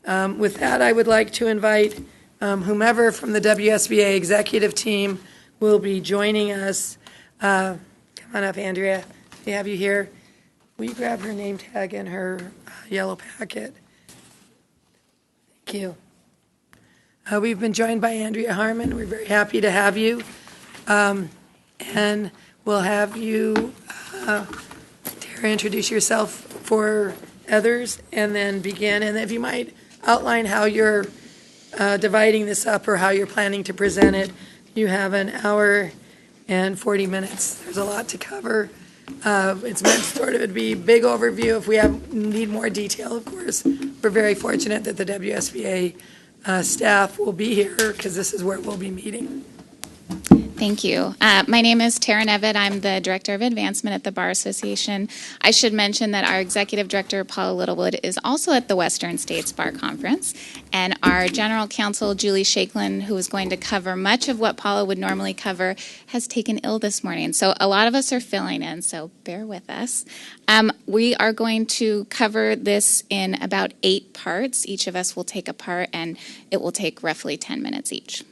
With that, I would like to invite whomever from the WSBA executive team will be joining us. Come on up, Andrea. We have you here. Will you grab her name tag and her yellow packet? Thank you. We've been joined by Andrea Harmon. We're very happy to have you. And we'll have you, Tara, introduce yourself for others and then begin. And if you might outline how you're dividing this up or how you're planning to present it. You have an hour and 40 minutes. There's a lot to cover. It's meant sort of to be a big overview. If we need more detail, of course, we're very fortunate that the WSBA staff will be here because this is where we'll be meeting. Thank you. My name is Tara Nevitt. I'm the Director of Advancement at the Bar Association. I should mention that our Executive Director, Paula Littlewood, is also at the Western States Bar Conference, and our General Counsel, Julie Shakelin, who is going to cover much of what Paula would normally cover, has taken ill this morning. So a lot of us are filling in, so bear with us. We are going to cover this in about 8 parts. Each of us will take a part, and it will take roughly 10 minutes each.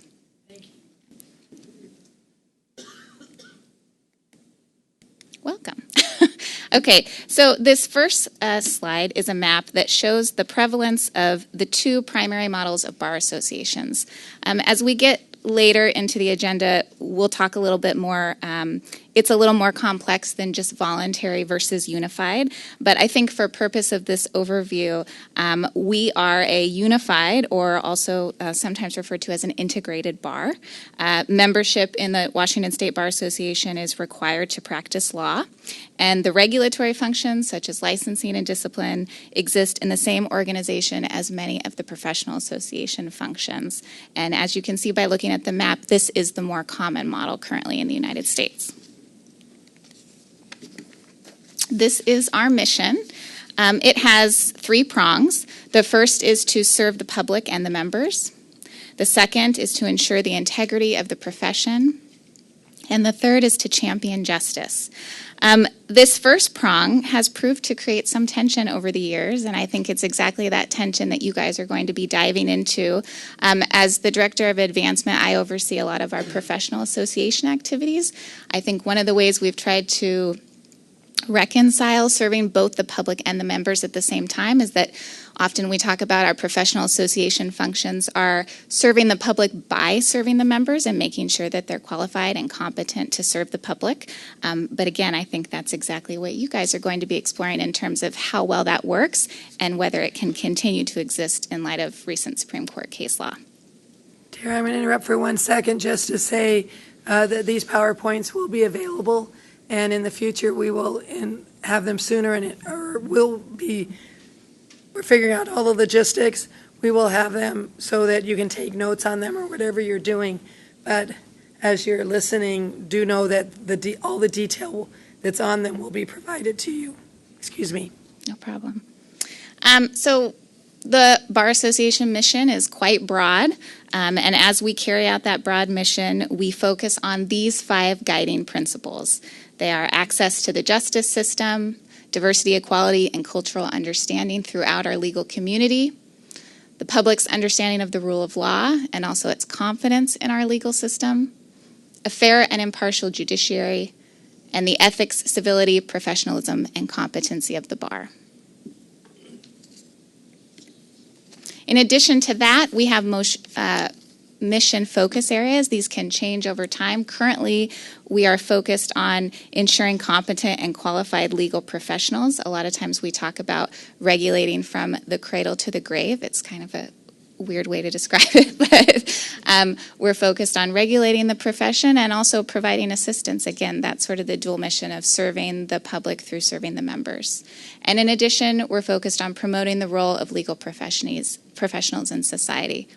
Welcome. Okay, so this first slide is a map that shows the prevalence of the 2 primary models of bar associations. As we get later into the agenda, we'll talk a little bit more. It's a little more complex than just voluntary versus unified, but I think for purpose of this overview, we are a unified, or also sometimes referred to as an integrated bar. Membership in the Washington State Bar Association is required to practice law, and the regulatory functions, such as licensing and discipline, exist in the same organization as many of the professional association functions. And as you can see by looking at the map, this is the more common model currently in the United States. This is our mission. It has 3 prongs. The first is to serve the public and the members. The second is to ensure the integrity of the profession. And the third is to champion justice. This first prong has proved to create some tension over the years, and I think it's exactly that tension that you guys are going to be diving into. As the Director of Advancement, I oversee a lot of our professional association activities. I think one of the ways we've tried to reconcile serving both the public and the members at the same time is that often we talk about our professional association functions are serving the public by serving the members and making sure that they're qualified and competent to serve the public. But again, I think that's exactly what you guys are going to be exploring in terms of how well that works and whether it can continue to exist in light of recent Supreme Court case law. Tara, I'm going to interrupt for 1 second just to say that these PowerPoints will be available. And in the future, we will have them sooner, we're figuring out all the logistics. We will have them so that you can take notes on them or whatever you're doing. But as you're listening, do know that all the detail that's on them will be provided to you. Excuse me. No problem. So the Bar Association mission is quite broad. And as we carry out that broad mission, we focus on these 5 guiding principles. They are access to the justice system, diversity, equality, and cultural understanding throughout our legal community, the public's understanding of the rule of law and also its confidence in our legal system, a fair and impartial judiciary, and the ethics, civility, professionalism, and competency of the bar. In addition to that, we have mission focus areas. These can change over time. Currently, we are focused on ensuring competent and qualified legal professionals. A lot of times we talk about regulating from the cradle to the grave. It's kind of a weird way to describe it, but we're focused on regulating the profession and also providing assistance. Again, that's sort of the dual mission of serving the public through serving the members. And in addition, we're focused on promoting the role of legal professionals in society.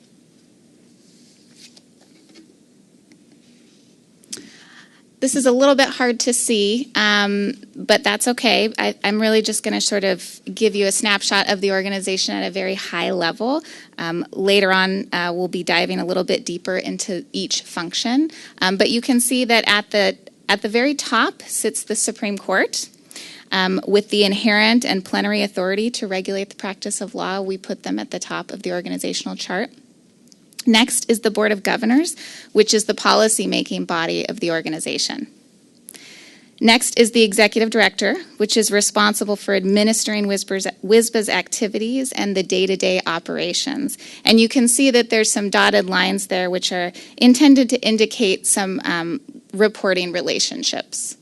This is a little bit hard to see, but that's okay. I'm really just going to sort of give you a snapshot of the organization at a very high level. Later on, we'll be diving a little bit deeper into each function. But you can see that at the very top sits the Supreme Court. With the inherent and plenary authority to regulate the practice of law, we put them at the top of the organizational chart. Next is the Board of Governors, which is the policy-making body of the organization. Next is the Executive Director, which is responsible for administering WSBA's activities and the day-to-day operations. And you can see that there's some dotted lines there which are intended to indicate some reporting relationships.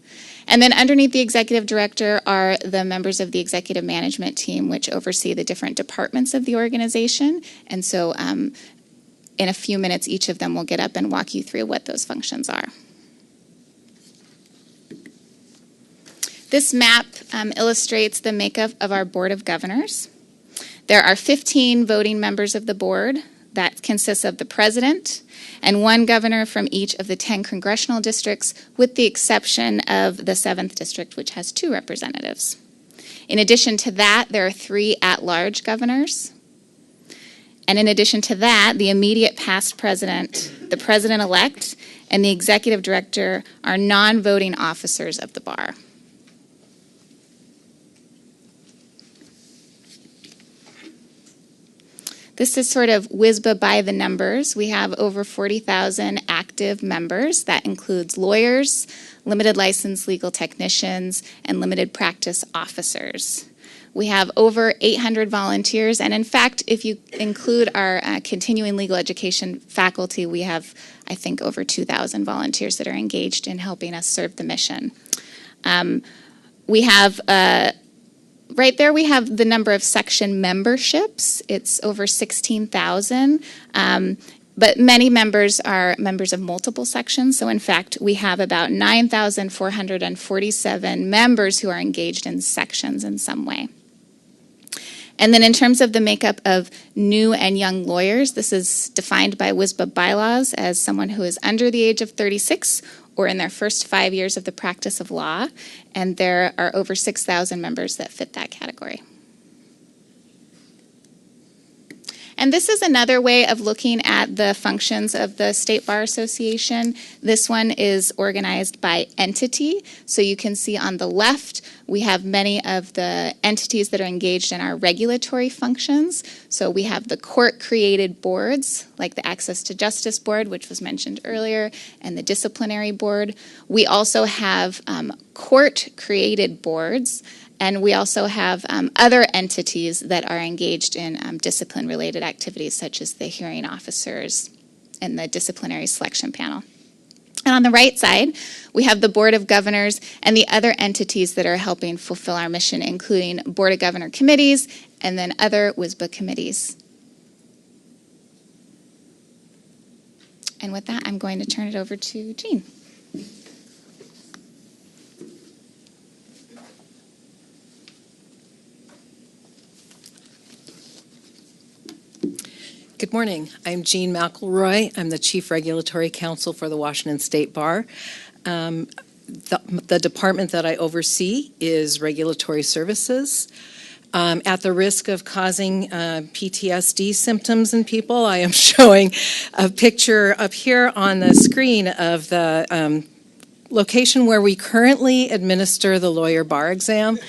And then underneath the Executive Director are the members of the Executive Management Team, which oversee the different departments of the organization. And so in a few minutes, each of them will get up and walk you through what those functions are. This map illustrates the makeup of our Board of Governors. There are 15 voting members of the board. That consists of the president and one governor from each of the 10 congressional districts, with the exception of the 7th district, which has 2 representatives. In addition to that, there are 3 at-large governors. And in addition to that, the immediate past president, the president-elect, and the executive director are non-voting officers of the bar. This is sort of WSBA by the numbers. We have over 40,000 active members. That includes lawyers, limited license legal technicians, and limited practice officers. We have over 800 volunteers, and in fact, if you include our continuing legal education faculty, we have, I think, over 2,000 volunteers that are engaged in helping us serve the mission. We have right there, we have the number of section memberships. It's over 16,000. But many members are members of multiple sections. So in fact, we have about 9,447 members who are engaged in sections in some way. And then in terms of the makeup of new and young lawyers, this is defined by WSBA bylaws as someone who is under the age of 36 or in their first 5 years of the practice of law, and there are over 6,000 members that fit that category. And this is another way of looking at the functions of the State Bar Association. This one is organized by entity. So you can see on the left, we have many of the entities that are engaged in our regulatory functions. So we have the court-created boards, like the Access to Justice Board, which was mentioned earlier, and the Disciplinary Board. We also have court-created boards, and we also have other entities that are engaged in discipline-related activities, such as the hearing officers and the disciplinary selection panel. And on the right side, we have the Board of Governors and the other entities that are helping fulfill our mission, including Board of Governor committees and then other WSBA committees. And with that, I'm going to turn it over to Jean. Good morning. I'm Jean McElroy. I'm the Chief Regulatory Counsel for the Washington State Bar. The department that I oversee is Regulatory Services. At the risk of causing PTSD symptoms in people, I am showing a picture up here on the screen of the location where we currently administer the lawyer bar exam.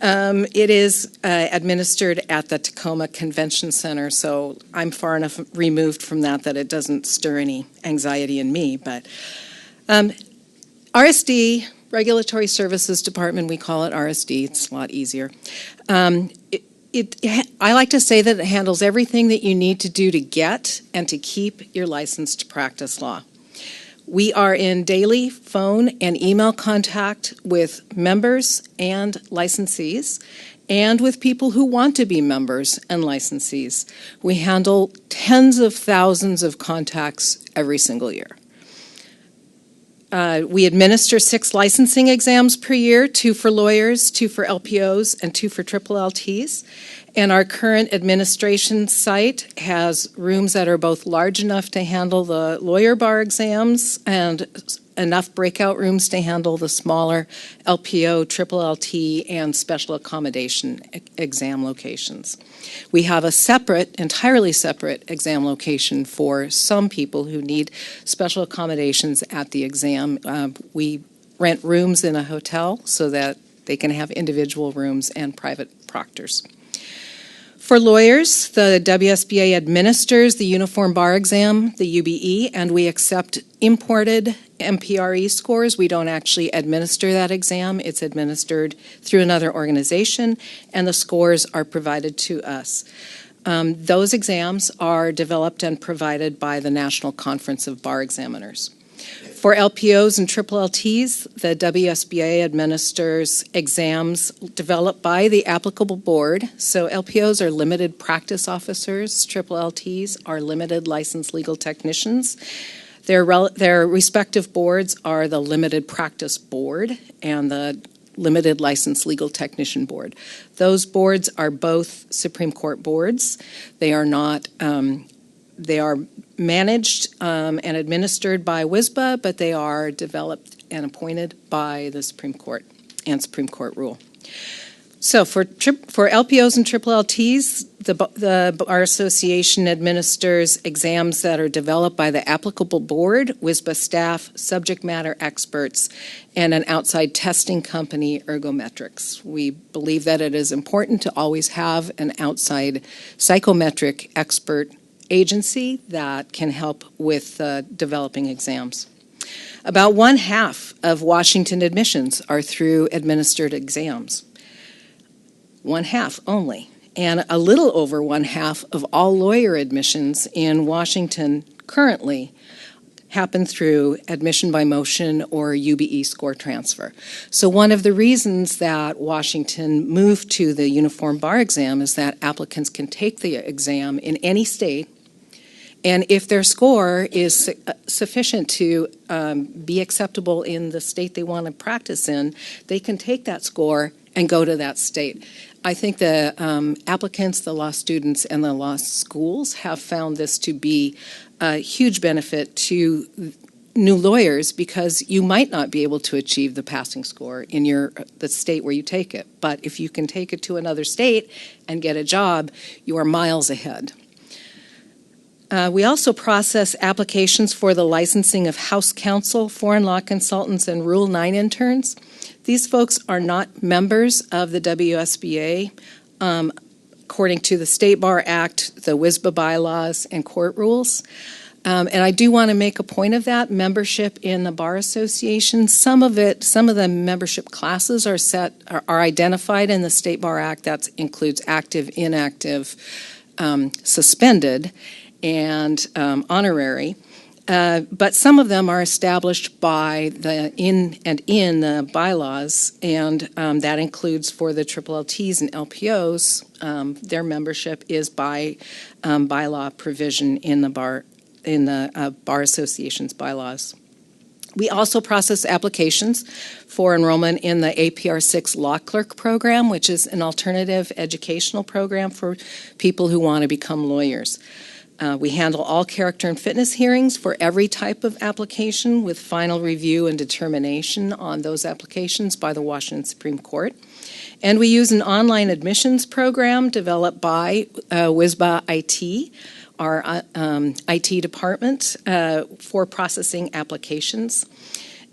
It is administered at the Tacoma Convention Center, so I'm far enough removed from that that it doesn't stir any anxiety in me. But RSD, Regulatory Services Department, we call it RSD. It's a lot easier. I like to say that it handles everything that you need to do to get and to keep your license to practice law. We are in daily phone and email contact with members and licensees, and with people who want to be members and licensees. We handle tens of thousands of contacts every single year. We administer 6 licensing exams per year, 2 for lawyers, 2 for LPOs, and 2 for triple LTs. And our current administration site has rooms that are both large enough to handle the lawyer bar exams and enough breakout rooms to handle the smaller LPO, triple LT, and special accommodation exam locations. We have a separate, entirely separate exam location for some people who need special accommodations at the exam. We rent rooms in a hotel so that They can have individual rooms and private proctors. For lawyers, the WSBA administers the Uniform Bar Exam, the UBE, and we accept imported MPRE scores. We don't actually administer that exam. It's administered through another organization, and the scores are provided to us. Those exams are developed and provided by the National Conference of Bar Examiners. For LPOs and triple LTs, the WSBA administers exams developed by the applicable board. So LPOs are limited practice officers. Triple LTs are limited licensed legal technicians. Their respective boards are the Limited Practice Board and the Limited Licensed Legal Technician Board. Those boards are both Supreme Court boards. They are not. They are managed and administered by WSBA, but they are developed and appointed by the Supreme Court and Supreme Court rule. So for LPOs and triple LTs, the Bar Association administers exams that are developed by the applicable board, WSBA staff, subject matter experts, and an outside testing company, Ergometrics. We believe that it is important to always have an outside psychometric expert agency that can help with developing exams. About 1/2 of Washington admissions are through administered exams. 1/2 only. And a little over 1/2 of all lawyer admissions in Washington currently happen through admission by motion or UBE score transfer. So one of the reasons that Washington moved to the Uniform Bar Exam is that applicants can take the exam in any state, and if their score is sufficient to be acceptable in the state they want to practice in, they can take that score and go to that state. I think the applicants, the law students, and the law schools have found this to be a huge benefit to new lawyers because you might not be able to achieve the passing score in the state where you take it. But if you can take it to another state and get a job, you are miles ahead. We also process applications for the licensing of house counsel, foreign law consultants, and Rule 9 interns. These folks are not members of the WSBA. According to the State Bar Act, the WSBA bylaws, and court rules. And I do want to make a point of that. Membership in the Bar Association, some of the membership classes are identified in the State Bar Act. That includes active, inactive, suspended, and honorary. But some of them are established by in the bylaws, and that includes for the triple LTs and LPOs. Their membership is by bylaw provision in the Bar Association's bylaws. We also process applications for enrollment in the APR 6 Law Clerk program, which is an alternative educational program for people who want to become lawyers. We handle all character and fitness hearings for every type of application with final review and determination on those applications by the Washington Supreme Court. And we use an online admissions program developed by WSBA IT, our IT department, for processing applications.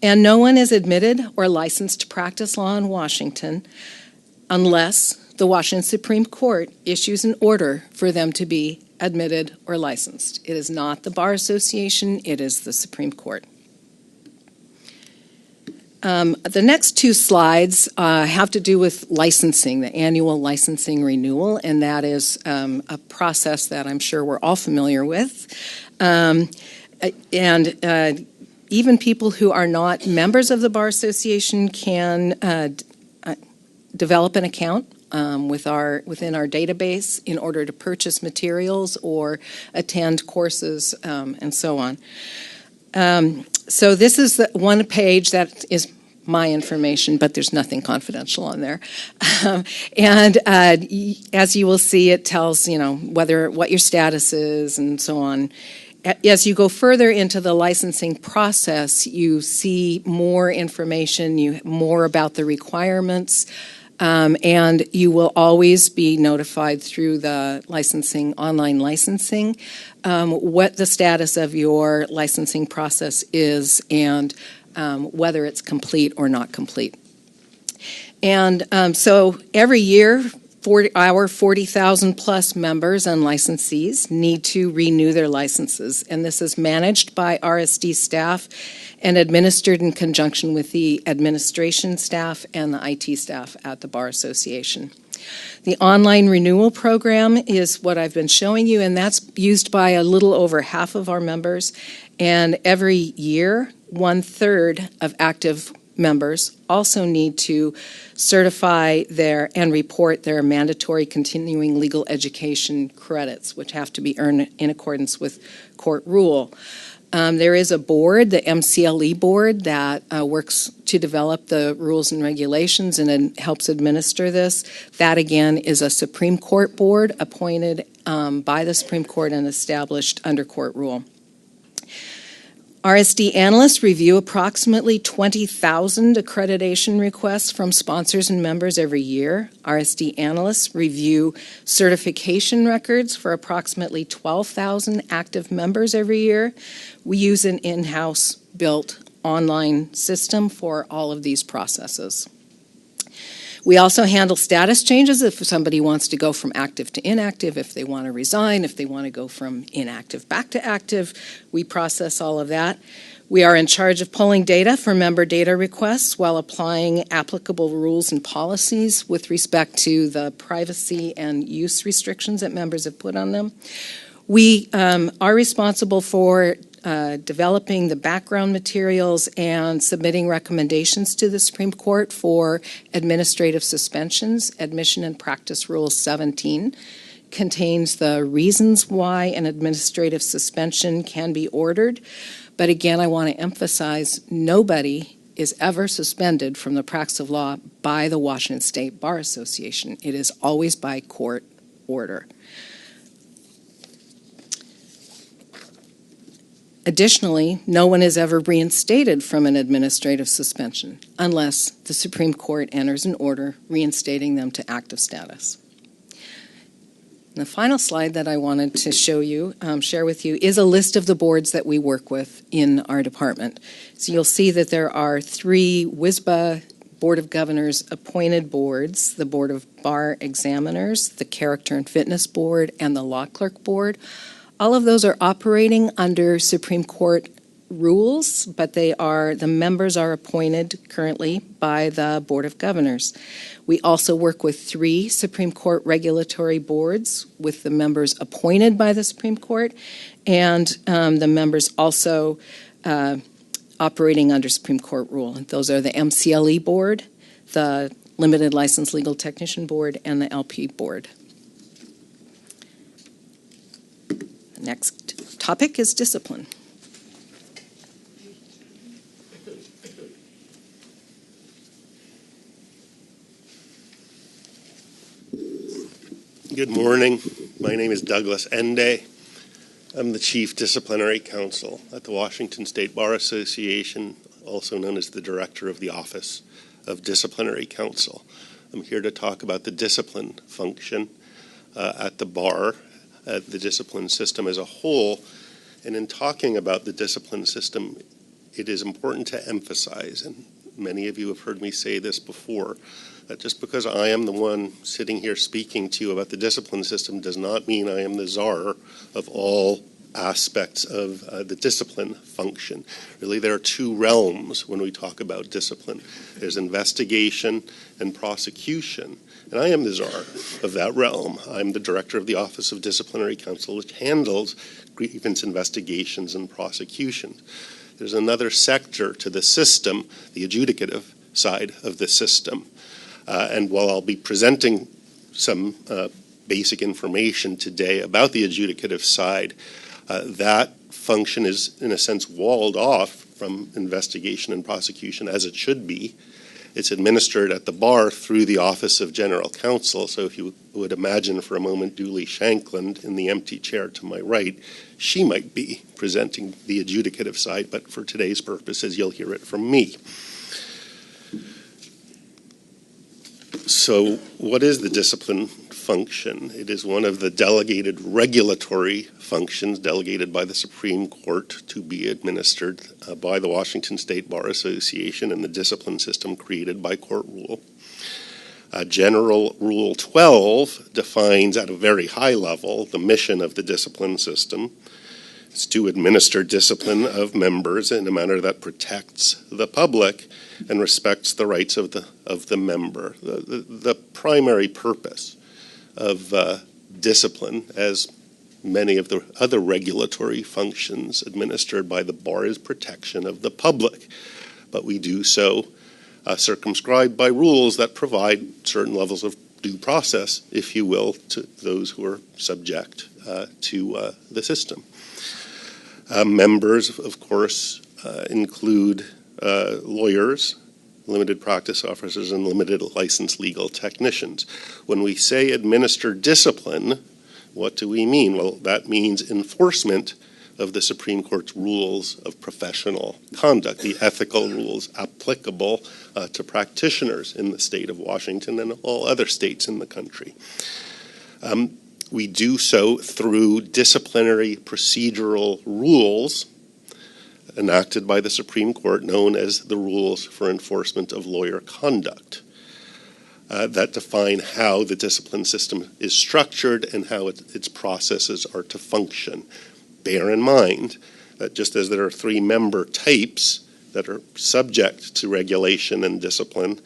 And no one is admitted or licensed to practice law in Washington unless the Washington Supreme Court issues an order for them to be admitted or licensed. It is not the Bar Association, it is the Supreme Court. The next two slides have to do with licensing, the annual licensing renewal, and that is a process that I'm sure we're all familiar with. Even people who are not members of the Bar Association can develop an account within our database in order to purchase materials or attend courses and so on. So this is the one page that is my information, but there's nothing confidential on there. And as you will see, it tells what your status is and so on. As you go further into the licensing process, you see more information, more about the requirements. And you will always be notified through the online licensing, what the status of your licensing process is and whether it's complete or not complete. And so every year, our 40,000 plus members and licensees need to renew their licenses. And this is managed by RSD staff and administered in conjunction with the administration staff and the IT staff at the Bar Association. The online renewal program is what I've been showing you, and that's used by a little over half of our members. And every year, 1/3 of active members also need to certify and report their mandatory continuing legal education credits, which have to be earned in accordance with court rule. There is a board, the MCLE board, that works to develop the rules and regulations and helps administer this. That, again, is a Supreme Court board appointed by the Supreme Court and established under court rule. RSD analysts review approximately 20,000 accreditation requests from sponsors and members every year. RSD analysts review certification records for approximately 12,000 active members every year. We use an in-house built online system for all of these processes. We also handle status changes if somebody wants to go from active to inactive, if they want to resign, if they want to go from inactive back to active. We process all of that. We are in charge of pulling data for member data requests while applying applicable rules and policies with respect to the privacy and use restrictions that members have put on them. We are responsible for developing the background materials and submitting recommendations to the Supreme Court for administrative suspensions. Admission and Practice Rule 17 contains the reasons why an administrative suspension can be ordered. But again, I want to emphasize nobody is ever suspended from the practice of law by the Washington State Bar Association. It is always by court order. Additionally, no one is ever reinstated from an administrative suspension unless the Supreme Court enters an order reinstating them to active status. And the final slide that I wanted to share with you, is a list of the boards that we work with in our department. So you'll see that there are 3 WSBA Board of Governors appointed boards, the Board of Bar Examiners, the Character and Fitness Board, and the Law Clerk Board. All of those are operating under Supreme Court rules, but the members are appointed currently by the Board of Governors. We also work with 3 Supreme Court regulatory boards with the members appointed by the Supreme Court, and the members also operating under Supreme Court rule. And those are the MCLE Board, the Limited License Legal Technician Board, and the LP Board. Next topic is discipline. Good morning. My name is Douglas Ende. I'm the Chief Disciplinary Counsel at the Washington State Bar Association, also known as the Director of the Office of Disciplinary Counsel. I'm here to talk about the discipline function at the bar, the discipline system as a whole. And in talking about the discipline system, it is important to emphasize, and many of you have heard me say this before, that just because I am the one sitting here speaking to you about the discipline system does not mean I am the czar of all aspects of the discipline function. Really, there are 2 realms when we talk about discipline. There's investigation and prosecution. And I am the czar of that realm. I'm the director of the Office of Disciplinary Counsel, which handles grievance investigations and prosecution. There's another sector to the system, the adjudicative side of the system. And while I'll be presenting some basic information today about the adjudicative side, that function is, in a sense, walled off from investigation and prosecution, as it should be. It's administered at the bar through the Office of General Counsel. So if you would imagine for a moment Julie Shankland in the empty chair to my right, she might be presenting the adjudicative side, but for today's purposes, you'll hear it from me. So what is the discipline function? It is one of the delegated regulatory functions delegated by the Supreme Court to be administered by the Washington State Bar Association and the discipline system created by court rule. General Rule 12 defines at a very high level the mission of the discipline system. It's to administer discipline of members in a manner that protects the public and respects the rights of the member. The primary purpose of discipline, as many of the other regulatory functions administered by the bar, is protection of the public. But we do so circumscribed by rules that provide certain levels of due process, if you will, to those who are subject to the system. Members, of course, include lawyers, limited practice officers, and limited licensed legal technicians. When we say administer discipline, what do we mean? Well, that means enforcement of the Supreme Court's rules of professional conduct, the ethical rules applicable to practitioners in the state of Washington and all other states in the country. We do so through disciplinary procedural rules enacted by the Supreme Court, known as the Rules for Enforcement of Lawyer Conduct, that define how the discipline system is structured and how its processes are to function. Bear in mind that just as there are three member types that are subject to regulation and discipline,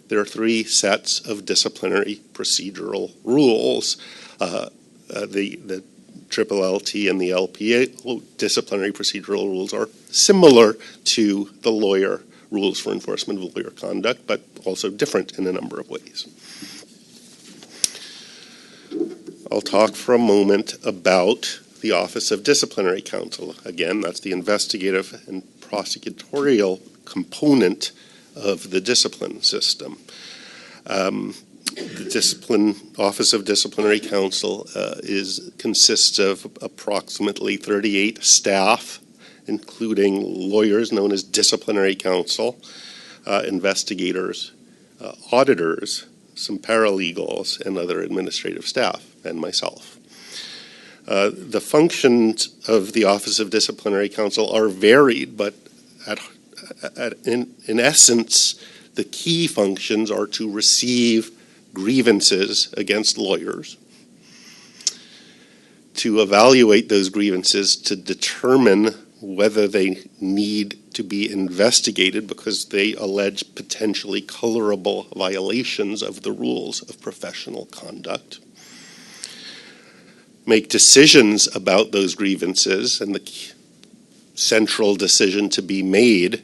there are three sets of disciplinary procedural rules. The LLT and the LPA disciplinary procedural rules are similar to the lawyer rules for enforcement of lawyer conduct, but also different in a number of ways. I'll talk for a moment about the Office of Disciplinary Counsel. Again, that's the investigative and prosecutorial component of the discipline system. The Office of Disciplinary Counsel consists of approximately 38 staff, including lawyers known as disciplinary counsel, investigators, auditors, some paralegals, and other administrative staff, and myself. The functions of the Office of Disciplinary Counsel are varied, but in essence, the key functions are to receive grievances against lawyers, to evaluate those grievances, to determine whether they need to be investigated because they allege potentially colorable violations of the rules of professional conduct, make decisions about those grievances, and the central decision to be made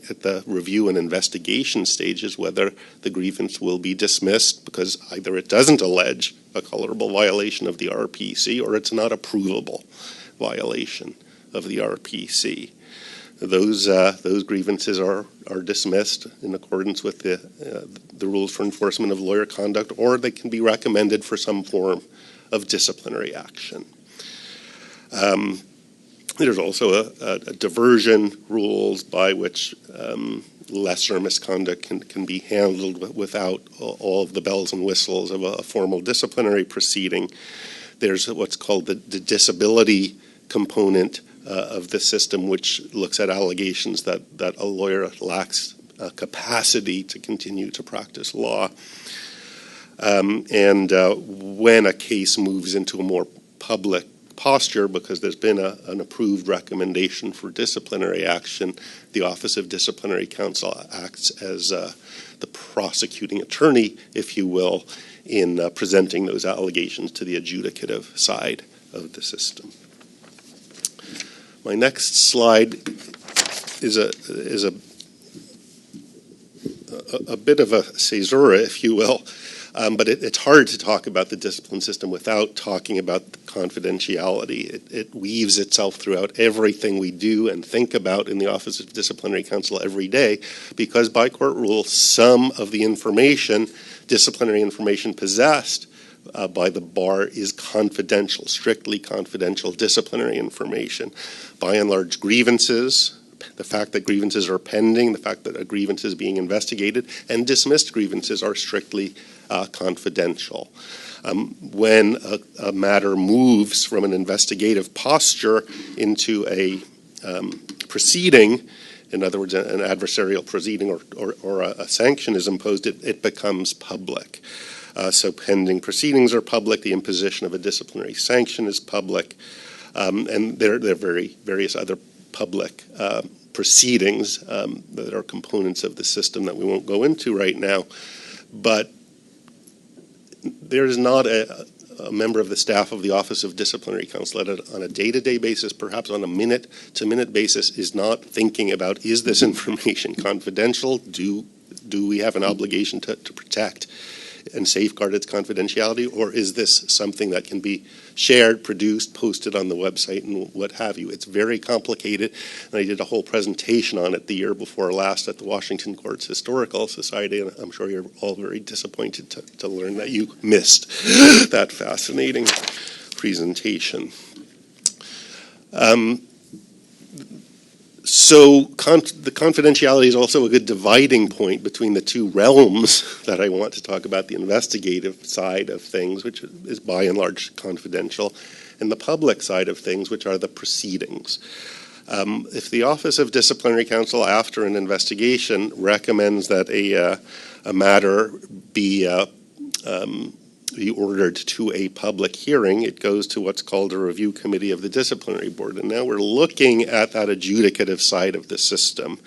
at the review and investigation stage is whether the grievance will be dismissed because either it doesn't allege a colorable violation of the RPC or it's not a provable violation of the RPC. Those grievances are dismissed in accordance with the rules for enforcement of lawyer conduct, or they can be recommended for some form of disciplinary action. There's also a diversion rules by which lesser misconduct can be handled without all of the bells and whistles of a formal disciplinary proceeding. There's what's called the disability component of the system, which looks at allegations that a lawyer lacks capacity to continue to practice law. When a case moves into a more public posture because there's been an approved recommendation for disciplinary action, the Office of Disciplinary Counsel acts as the prosecuting attorney, if you will, in presenting those allegations to the adjudicative side of the system. My next slide is a bit of a caesura, if you will. But it's hard to talk about the discipline system without talking about the confidentiality. It weaves itself throughout everything we do and think about in the Office of Disciplinary Counsel every day, because by court rule, some of the information, disciplinary information possessed by the bar is confidential, strictly confidential disciplinary information. By and large, grievances, the fact that grievances are pending, the fact that a grievance is being investigated, and dismissed grievances are strictly confidential. When a matter moves from an investigative posture into a proceeding, in other words, an adversarial proceeding or a sanction is imposed, it becomes public. So pending proceedings are public, the imposition of a disciplinary sanction is public, and there are various other public proceedings that are components of the system that we won't go into right now. But there is not a member of the staff of the Office of Disciplinary Counsel on a day-to-day basis, perhaps on a minute-to-minute basis, is not thinking about, is this information confidential? Do we have an obligation to protect and safeguard its confidentiality, or is this something that can be shared, produced, posted on the website, and what have you? It's very complicated, and I did a whole presentation on it the year before last at the Washington Courts Historical Society, and I'm sure you're all very disappointed to learn that you missed that fascinating presentation. So the confidentiality is also a good dividing point between the two realms that I want to talk about, the investigative side of things, which is by and large confidential, and the public side of things, which are the proceedings. If the Office of Disciplinary Counsel, after an investigation, recommends that a matter be ordered to a public hearing, it goes to what's called a review committee of the disciplinary board. And now we're looking at that adjudicative side of the system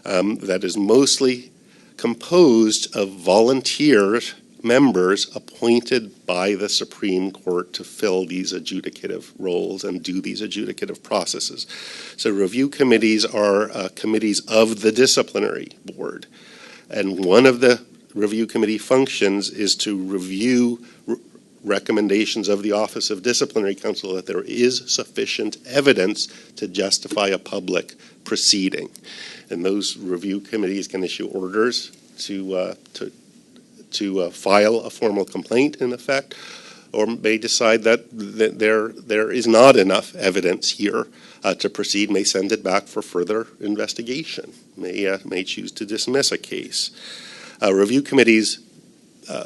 that is mostly composed of volunteer members appointed by the Supreme Court to fill these adjudicative roles and do these adjudicative processes. So review committees are committees of the disciplinary board. And one of the review committee functions is to review recommendations of the Office of Disciplinary Counsel that there is sufficient evidence to justify a public proceeding. And those review committees can issue orders to file a formal complaint, in effect, or may decide that there is not enough evidence here to proceed, may send it back for further investigation, may choose to dismiss a case. Review committees,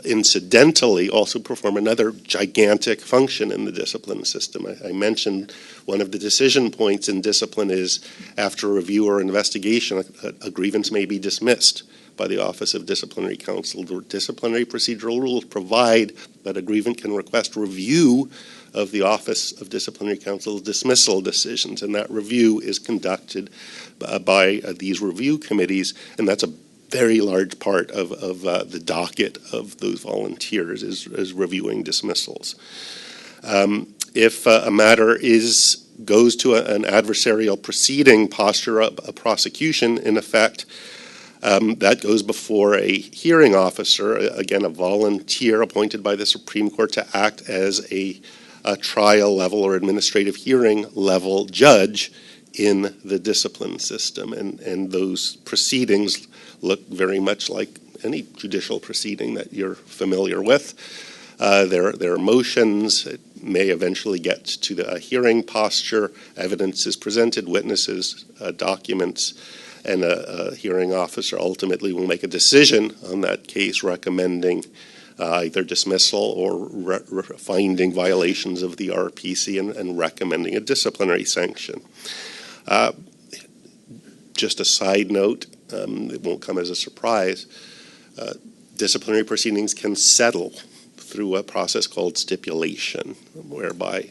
incidentally, also perform another gigantic function in the discipline system. I mentioned one of the decision points in discipline is after a review or investigation, a grievance may be dismissed by the Office of Disciplinary Counsel. The disciplinary procedural rules provide that a grievant can request review of the Office of Disciplinary Counsel's dismissal decisions, and that review is conducted by these review committees, and that's a very large part of the docket of those volunteers is reviewing dismissals. If a matter goes to an adversarial proceeding posture, a prosecution, in effect, that goes before a hearing officer, again, a volunteer appointed by the Supreme Court to act as a trial level or administrative hearing level judge in the discipline system. And those proceedings look very much like any judicial proceeding that you're familiar with. There are motions. It may eventually get to the hearing posture. Evidence is presented, witnesses, documents, and a hearing officer ultimately will make a decision on that case recommending either dismissal or finding violations of the RPC and recommending a disciplinary sanction. Just a side note, it won't come as a surprise, disciplinary proceedings can settle through a process called stipulation, whereby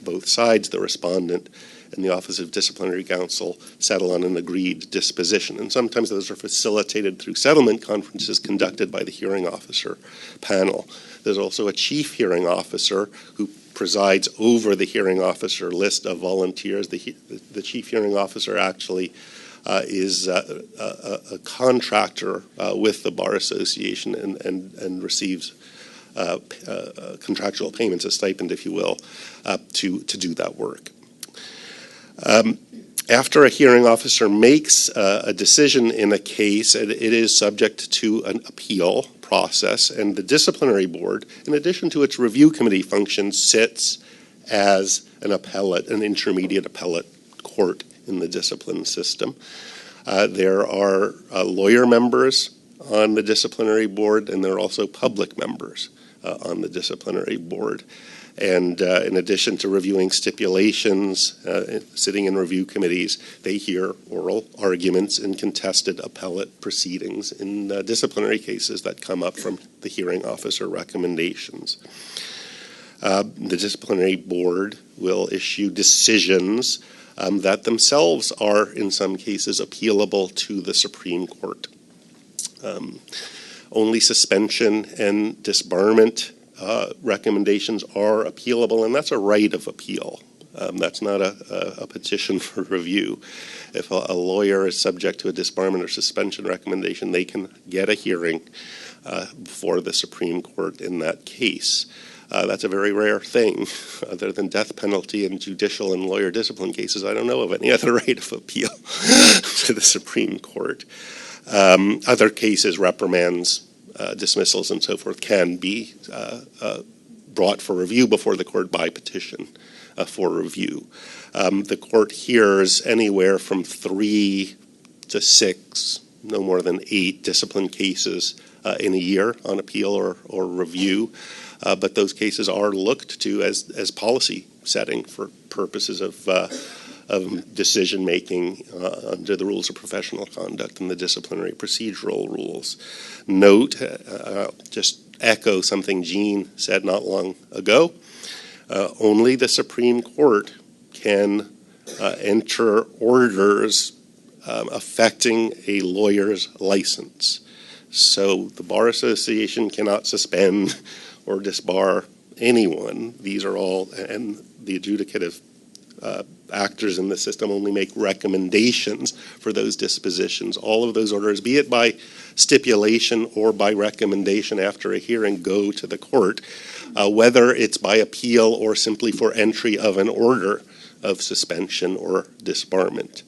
both sides, the respondent and the Office of Disciplinary Counsel, settle on an agreed disposition. And sometimes those are facilitated through settlement conferences conducted by the hearing officer panel. There's also a chief hearing officer who presides over the hearing officer list of volunteers. The chief hearing officer actually is a contractor with the Bar Association and receives contractual payments, a stipend, if you will, to do that work. After a hearing officer makes a decision in a case, it is subject to an appeal process, and the disciplinary board, in addition to its review committee function, sits as an intermediate appellate court in the discipline system. There are lawyer members on the disciplinary board, and there are also public members on the disciplinary board. And in addition to reviewing stipulations, sitting in review committees, they hear oral arguments in contested appellate proceedings in disciplinary cases that come up from the hearing officer recommendations. The disciplinary board will issue decisions that themselves are, in some cases, appealable to the Supreme Court. Only suspension and disbarment recommendations are appealable, and that's a right of appeal. That's not a petition for review. If a lawyer is subject to a disbarment or suspension recommendation, they can get a hearing before the Supreme Court in that case. That's a very rare thing. Other than death penalty in judicial and lawyer discipline cases, I don't know of any other right of appeal to the Supreme Court. Other cases, reprimands, dismissals, and so forth, can be brought for review before the court by petition for review. The court hears anywhere from 3 to 6, no more than 8 discipline cases in a year on appeal or review. But those cases are looked to as policy setting for purposes of decision-making under the rules of professional conduct and the disciplinary procedural rules. Note, just echo something Jean said not long ago, only the Supreme Court can enter orders affecting a lawyer's license. So the Bar Association cannot suspend or disbar anyone. These are all, and the adjudicative actors in the system only make recommendations for those dispositions. All of those orders, be it by stipulation or by recommendation after a hearing, go to the court, whether it's by appeal or simply for entry of an order of suspension or disbarment.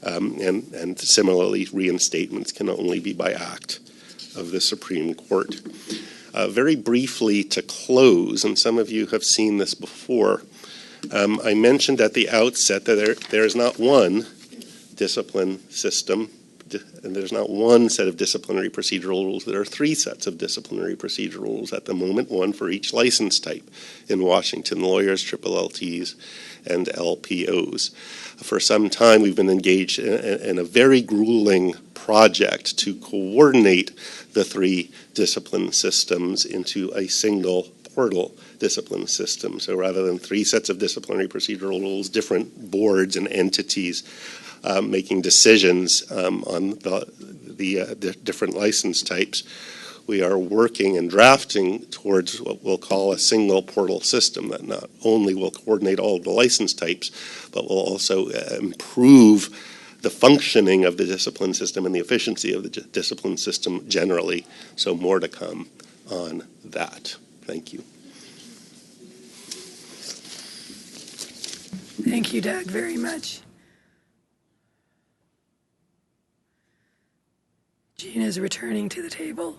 And similarly, reinstatements can only be by act of the Supreme Court. Very briefly to close, and some of you have seen this before, I mentioned at the outset that there is not one discipline system, and there's not one set of disciplinary procedural rules. There are 3 sets of disciplinary procedural rules at the moment, one for each license type in Washington: lawyers, triple LTs, and LPOs. For some time, we've been engaged in a very grueling project to coordinate the 3 discipline systems into a single portal discipline system. So rather than 3 sets of disciplinary procedural rules, different boards and entities making decisions on the different license types, we are working and drafting towards what we'll call a single portal system that not only will coordinate all of the license types, but will also improve the functioning of the discipline system and the efficiency of the discipline system generally. So more to come on that. Thank you. Thank you, Doug, very much. Jean is returning to the table.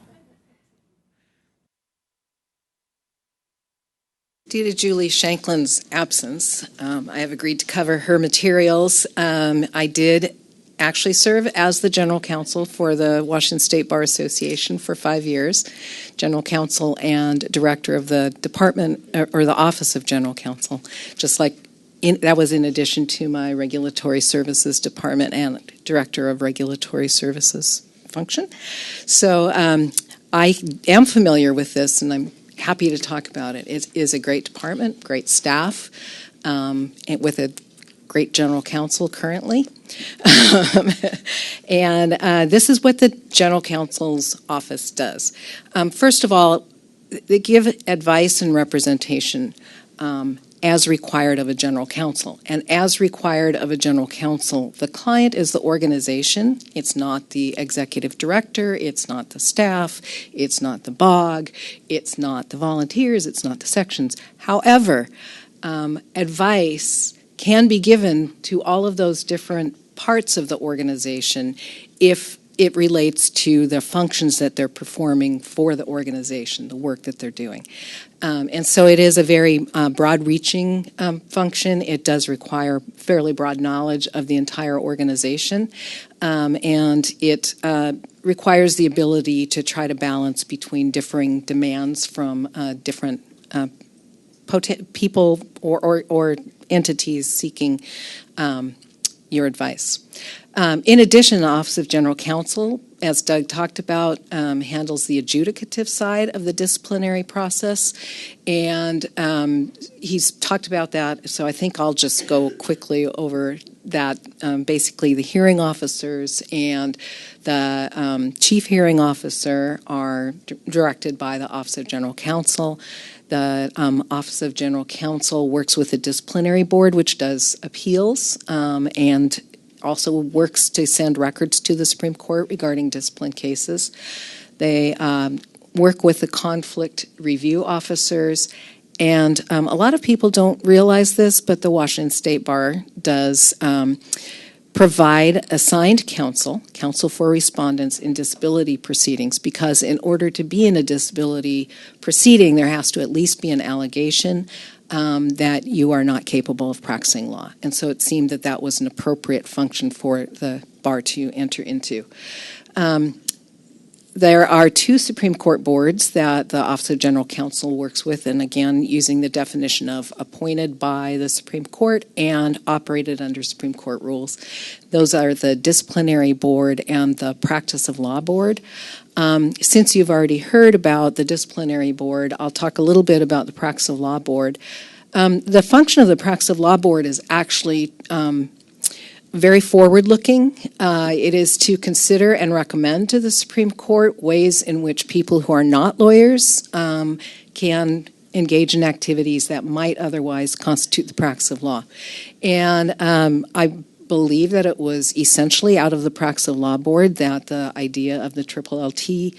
Due to Julie Shanklin's absence, I have agreed to cover her materials. I did actually serve as the general counsel for the Washington State Bar Association for 5 years, general counsel and director of the department, or the office of general counsel, just like that was in addition to my regulatory services department and director of regulatory services function. So I am familiar with this, and I'm happy to talk about it. It is a great department, great staff, and with a great general counsel currently. And this is what the general counsel's office does. First of all, they give advice and representation as required of a general counsel. And as required of a general counsel, the client is the organization. It's not the executive director. It's not the staff. It's not the BOG. It's not the volunteers. It's not the sections. However, advice can be given to all of those different parts of the organization if it relates to the functions that they're performing for the organization, the work that they're doing. And so it is a very broad-reaching function. It does require fairly broad knowledge of the entire organization, and it requires the ability to try to balance between differing demands from different people or entities seeking your advice. In addition, the Office of General Counsel, as Doug talked about, handles the adjudicative side of the disciplinary process, and he's talked about that, so I think I'll just go quickly over that. Basically, the hearing officers and the chief hearing officer are directed by the Office of General Counsel. The Office of General Counsel works with the disciplinary board, which does appeals, and also works to send records to the Supreme Court regarding discipline cases. They work with the conflict review officers, and a lot of people don't realize this, but the Washington State Bar does provide assigned counsel for respondents in disability proceedings, because in order to be in a disability proceeding, there has to at least be an allegation that you are not capable of practicing law. And so it seemed that that was an appropriate function for the bar to enter into. There are 2 Supreme Court boards that the Office of General Counsel works with, and again, using the definition of appointed by the Supreme Court and operated under Supreme Court rules. Those are the Disciplinary Board and the Practice of Law Board. Since you've already heard about the Disciplinary Board, I'll talk a little bit about the Practice of Law Board. The function of the Practice of Law Board is actually very forward-looking. It is to consider and recommend to the Supreme Court ways in which people who are not lawyers can engage in activities that might otherwise constitute the practice of law. And I believe that it was essentially out of the Practice of Law Board that the idea of the LLT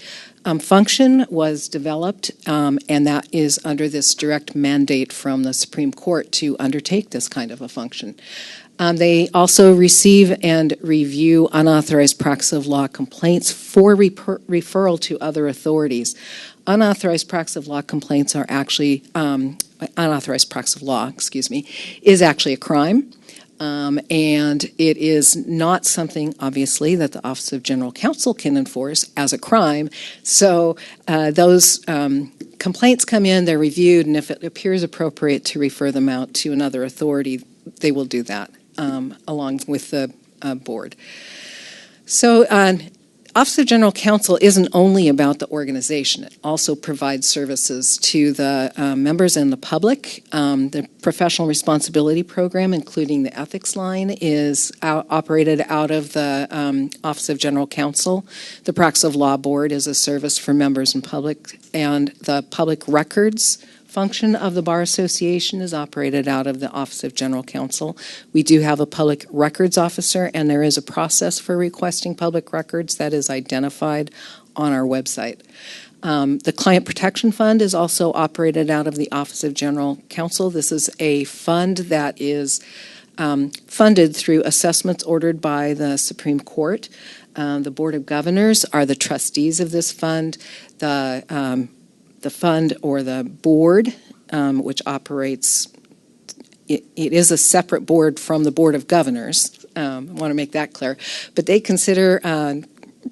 function was developed, and that is under this direct mandate from the Supreme Court to undertake this kind of a function. They also receive and review unauthorized practice of law complaints for referral to other authorities. Unauthorized practice of law complaints are actually, unauthorized practice of law, is actually a crime. And it is not something, obviously, that the Office of General Counsel can enforce as a crime. So those complaints come in, they're reviewed, and if it appears appropriate to refer them out to another authority, they will do that along with the board. So Office of General Counsel isn't only about the organization. It also provides services to the members and the public. The Professional Responsibility Program, including the ethics line, is operated out of the Office of General Counsel. The Practice of Law Board is a service for members and public, and the public records function of the Bar Association is operated out of the Office of General Counsel. We do have a public records officer, and there is a process for requesting public records that is identified on our website. The Client Protection Fund is also operated out of the Office of General Counsel. This is a fund that is funded through assessments ordered by the Supreme Court. The Board of Governors are the trustees of this fund. The fund or the board, which operates, it is a separate board from the Board of Governors. I want to make that clear. But they consider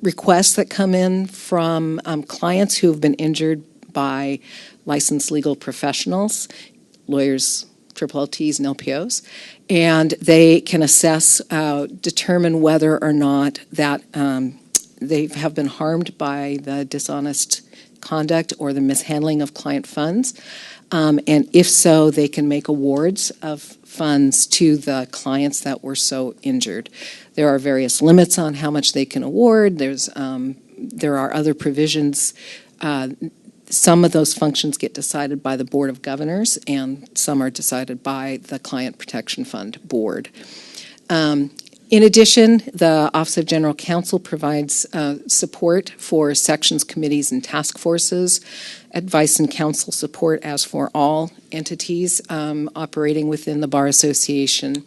requests that come in from clients who have been injured by licensed legal professionals, lawyers, LLTs, and LPOs, and they can assess, determine whether or not that they have been harmed by the dishonest conduct or the mishandling of client funds, and if so, they can make awards of funds to the clients that were so injured. There are various limits on how much they can award. There are other provisions. Some of those functions get decided by the Board of Governors, and some are decided by the Client Protection Fund Board. In addition, the Office of General Counsel provides support for sections, committees, and task forces, advice and counsel support as for all entities operating within the Bar Association,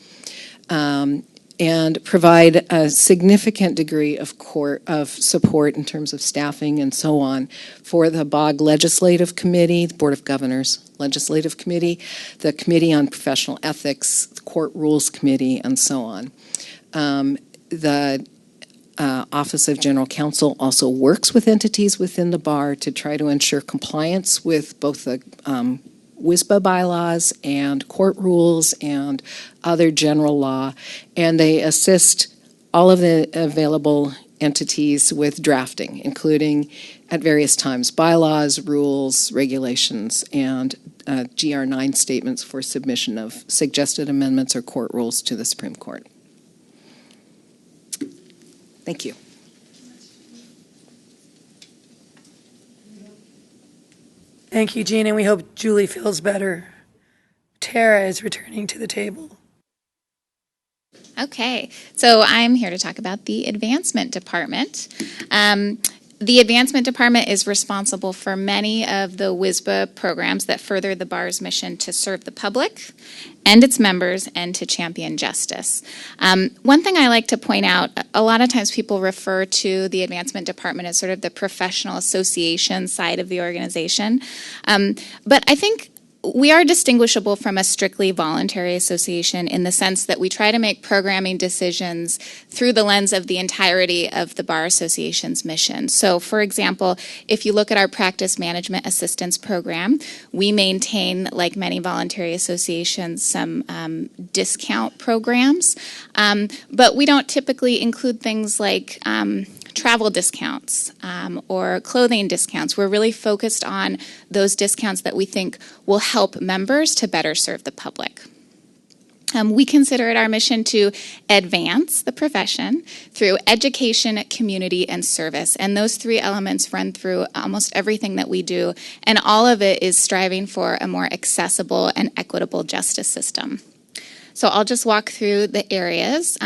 and provide a significant degree of support in terms of staffing and so on for the BOG Legislative Committee, the Board of Governors Legislative Committee, the Committee on Professional Ethics, the Court Rules Committee, and so on. The Office of General Counsel also works with entities within the bar to try to ensure compliance with both the WSBA bylaws and court rules and other general law, and they assist all of the available entities with drafting, including at various times bylaws, rules, regulations, and GR9 statements for submission of suggested amendments or court rules to the Supreme Court. Thank you. Thank you, Jean, and we hope Julie feels better. Tara is returning to the table. Okay, so I'm here to talk about the Advancement Department. The Advancement Department is responsible for many of the WSBA programs that further the bar's mission to serve the public and its members and to champion justice. One thing I like to point out, a lot of times people refer to the Advancement Department as sort of the professional association side of the organization. But I think we are distinguishable from a strictly voluntary association in the sense that we try to make programming decisions through the lens of the entirety of the Bar Association's mission. So, for example, if you look at our practice management assistance program, we maintain, like many voluntary associations, some discount programs, but we don't typically include things like travel discounts or clothing discounts. We're really focused on those discounts that we think will help members to better serve the public. We consider it our mission to advance the profession through education, community, and service. And those three elements run through almost everything that we do. And all of it is striving for a more accessible and equitable justice system. So I'll just walk through the areas.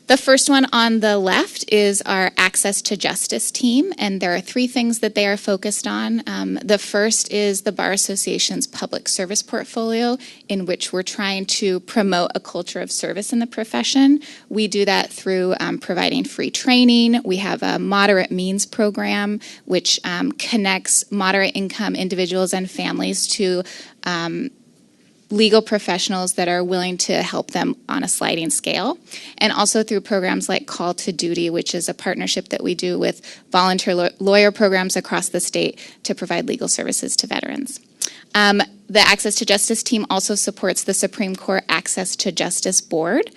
The first one on the left is our Access to Justice team, and there are three things that they are focused on. The first is the Bar Association's public service portfolio, in which we're trying to promote a culture of service in the profession. We do that through providing free training. We have a moderate means program, which connects moderate income individuals and families to legal professionals that are willing to help them on a sliding scale, and also through programs like Call to Duty, which is a partnership that we do with volunteer lawyer programs across the state to provide legal services to veterans. The Access to Justice team also supports the Supreme Court Access to Justice Board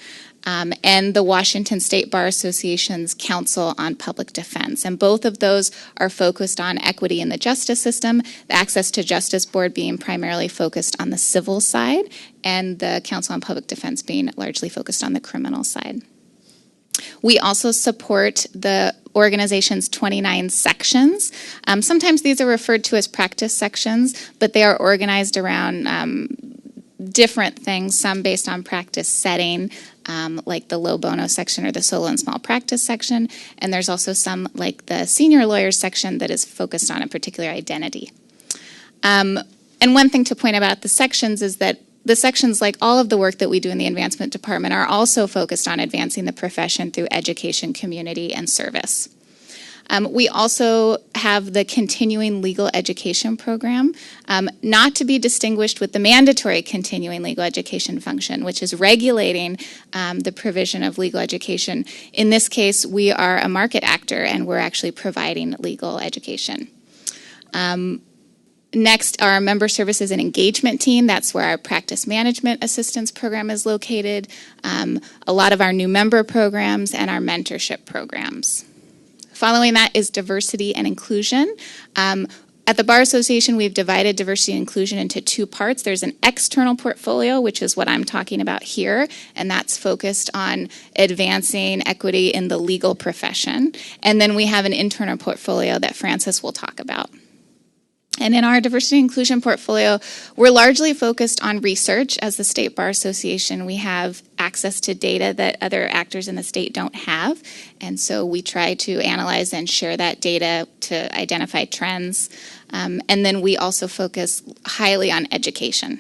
and the Washington State Bar Association's Council on Public Defense. And both of those are focused on equity in the justice system, the Access to Justice Board being primarily focused on the civil side, and the Council on Public Defense being largely focused on the criminal side. We also support the organization's 29 sections. Sometimes these are referred to as practice sections, but they are organized around different things, some based on practice setting, like the low bono section or the solo and small practice section. And there's also some, like the senior lawyers section, that is focused on a particular identity. And one thing to point out about the sections is that the sections, like all of the work that we do in the Advancement Department, are also focused on advancing the profession through education, community, and service. We also have the continuing legal education program, not to be distinguished with the mandatory continuing legal education function, which is regulating the provision of legal education. In this case, we are a market actor, and we're actually providing legal education. Next, our member services and engagement team. That's where our practice management assistance program is located, a lot of our new member programs, and our mentorship programs. Following that is diversity and inclusion. At the Bar Association, we've divided diversity and inclusion into two parts. There's an external portfolio, which is what I'm talking about here, and that's focused on advancing equity in the legal profession. And then we have an internal portfolio that Francis will talk about. And in our diversity and inclusion portfolio, we're largely focused on research. As the State Bar Association, we have access to data that other actors in the state don't have. And so we try to analyze and share that data to identify trends. And then we also focus highly on education.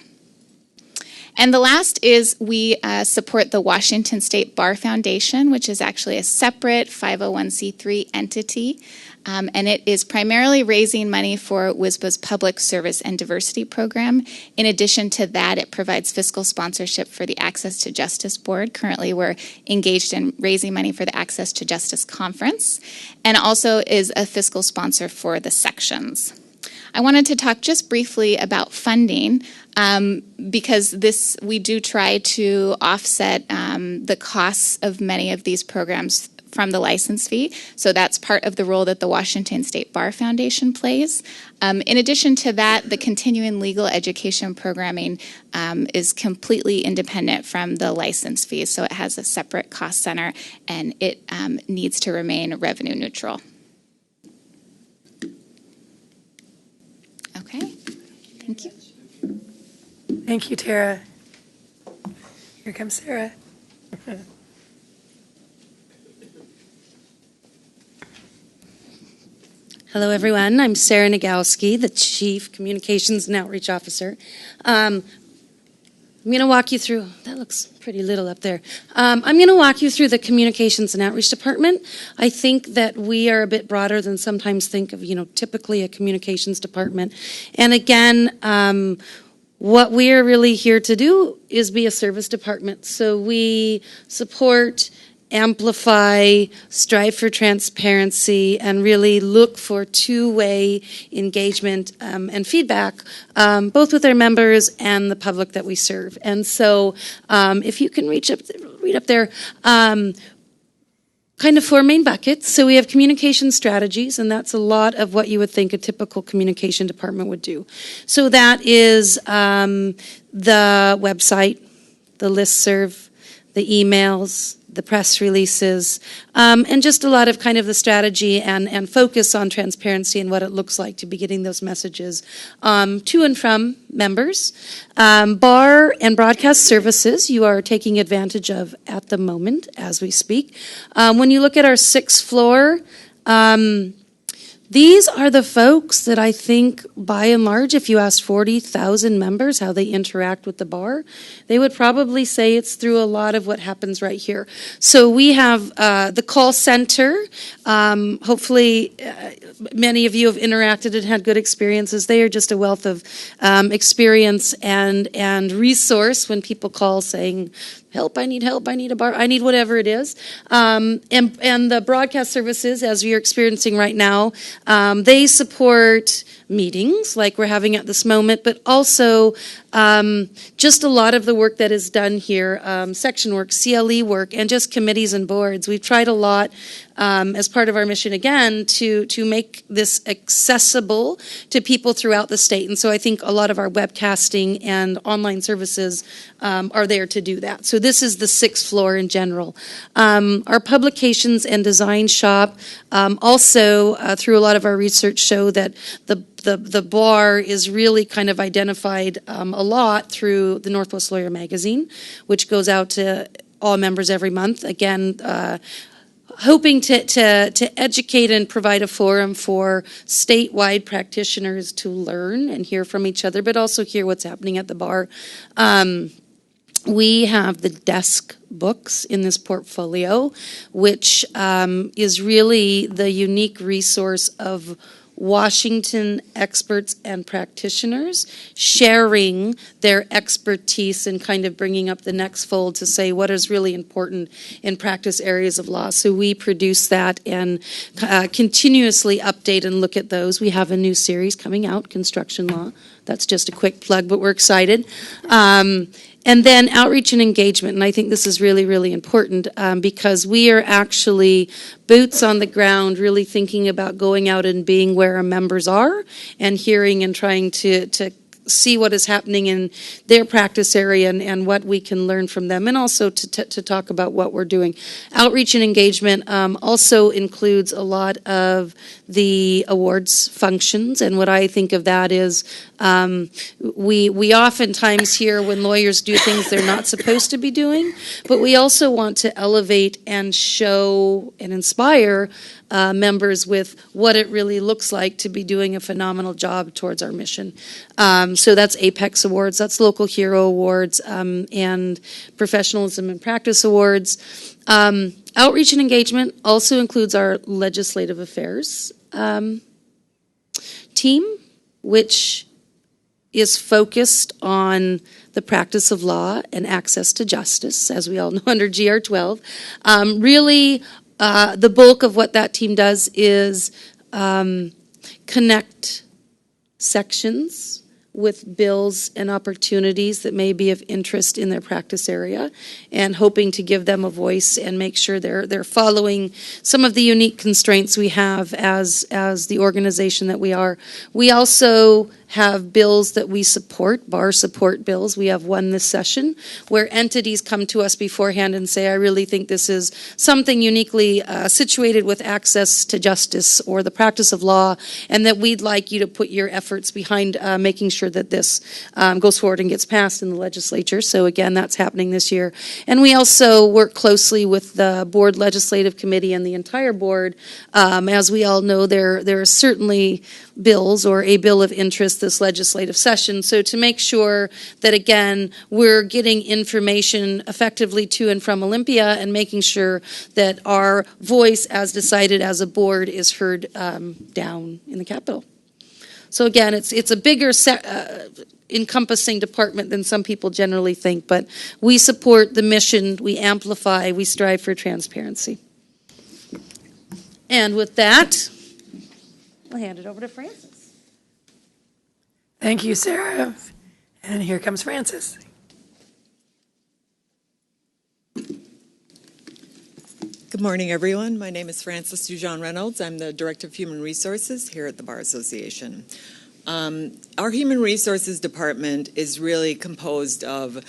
And the last is we support the Washington State Bar Foundation, which is actually a separate 501c3 entity. And it is primarily raising money for WSBA's Public Service and Diversity Program. In addition to that, it provides fiscal sponsorship for the Access to Justice Board. Currently, we're engaged in raising money for the Access to Justice Conference, and also is a fiscal sponsor for the sections. I wanted to talk just briefly about funding because we do try to offset the costs of many of these programs from the license fee. So that's part of the role that the Washington State Bar Foundation plays. In addition to that, the continuing legal education programming is completely independent from the license fee. So it has a separate cost center and it needs to remain revenue neutral. Okay, thank you. Thank you, Tara. Here comes Sarah. Hello, everyone. I'm Sarah Nagowski, the Chief Communications and Outreach Officer. I'm going to walk you through, that looks pretty little up there. I'm going to walk you through the Communications and Outreach Department. I think that we are a bit broader than sometimes think of, typically a communications department. And again, what we are really here to do is be a service department. So we support, amplify, strive for transparency, and really look for two-way engagement and feedback, both with our members and the public that we serve. And so if you can read up there, kind of four main buckets. So we have communication strategies, and that's a lot of what you would think a typical communication department would do. So that is the website, the listserv, the emails, the press releases, and just a lot of kind of the strategy and focus on transparency and what it looks like to be getting those messages to and from members. Bar and broadcast services you are taking advantage of at the moment as we speak. When you look at our 6th floor, these are the folks that I think, by and large, if you ask 40,000 members how they interact with the bar, they would probably say it's through a lot of what happens right here. So we have the call center. Hopefully, many of you have interacted and had good experiences. They are just a wealth of experience and resource when people call saying, help, I need a bar, I need whatever it is. And the broadcast services, as we are experiencing right now, they support meetings like we're having at this moment, but also just a lot of the work that is done here, section work, CLE work, and just committees and boards. We've tried a lot as part of our mission, again, to make this accessible to people throughout the state. And so I think a lot of our webcasting and online services are there to do that. So this is the 6th floor in general. Our publications and design shop also, through a lot of our research, show that the bar is really kind of identified a lot through the Northwest Lawyer magazine, which goes out to all members every month. Again, hoping to educate and provide a forum for statewide practitioners to learn and hear from each other, but also hear what's happening at the bar. We have the desk books in this portfolio, which is really the unique resource of Washington experts and practitioners sharing their expertise and kind of bringing up the next fold to say what is really important in practice areas of law. So we produce that and continuously update and look at those. We have a new series coming out, Construction Law. That's just a quick plug, but we're excited. And then outreach and engagement, and I think this is really, really important because we are actually boots on the ground, really thinking about going out and being where our members are and hearing and trying to see what is happening in their practice area and what we can learn from them, and also to talk about what we're doing. Outreach and engagement also includes a lot of the awards functions, and what I think of that is we oftentimes hear when lawyers do things they're not supposed to be doing, but we also want to elevate and show and inspire members with what it really looks like to be doing a phenomenal job towards our mission. So that's Apex Awards, that's Local Hero Awards, and Professionalism and Practice Awards. Outreach and engagement also includes our legislative affairs team, which is focused on the practice of law and access to justice, as we all know under GR 12. Really, the bulk of what that team does is connect sections with bills and opportunities that may be of interest in their practice area, and hoping to give them a voice and make sure they're following some of the unique constraints we have as the organization that we are. We also have bills that we support, bar support bills. We have one this session where entities come to us beforehand and say, I really think this is something uniquely situated with access to justice or the practice of law, and that we'd like you to put your efforts behind making sure that this goes forward and gets passed in the legislature. So again, that's happening this year. And we also work closely with the board legislative committee and the entire board. As we all know, there are certainly bills or a bill of interest this legislative session. So to make sure that, again, we're getting information effectively to and from Olympia and making sure that our voice as decided as a board is heard down in the Capitol. So again, it's a bigger encompassing department than some people generally think, but we support the mission, we amplify, we strive for transparency. And with that, I'll hand it over to Frances. Thank you, Sarah. And here comes Frances. Good morning, everyone. My name is Frances Dujon Reynolds. I'm the Director of Human Resources here at the Bar Association. Our Human Resources Department is really composed of